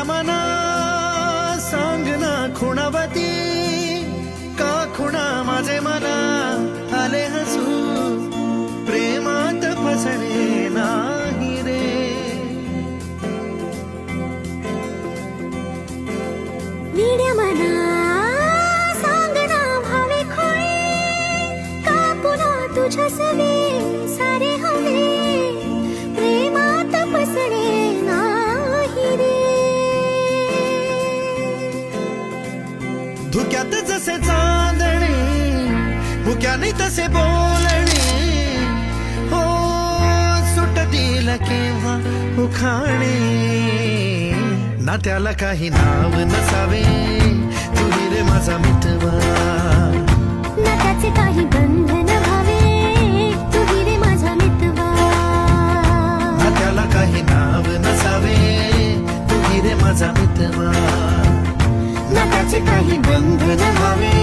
माझ्या मना सांग ना खुणावती का खुणा माझे मना आले हसू प्रेमात फसणे नाही रे. विड्या मना सांग ना भावे खोळे का पुन्हा तुझ्या सवे सारे हवे प्रेमात फसणे नाही रे. धुक्यात जसे चांदणे मुक्याने तसे बोलणे हो सुटतील केव्हा उखाणे ना त्याला काही नाव नसावे तुही रे माझा मितवा ना त्याचे काही बंधन व्हावे तुही रे माझा मितवा ना त्याला काही नाव नसावे तुही रे माझा मितवा ना त्याचे काही बंधन व्हावे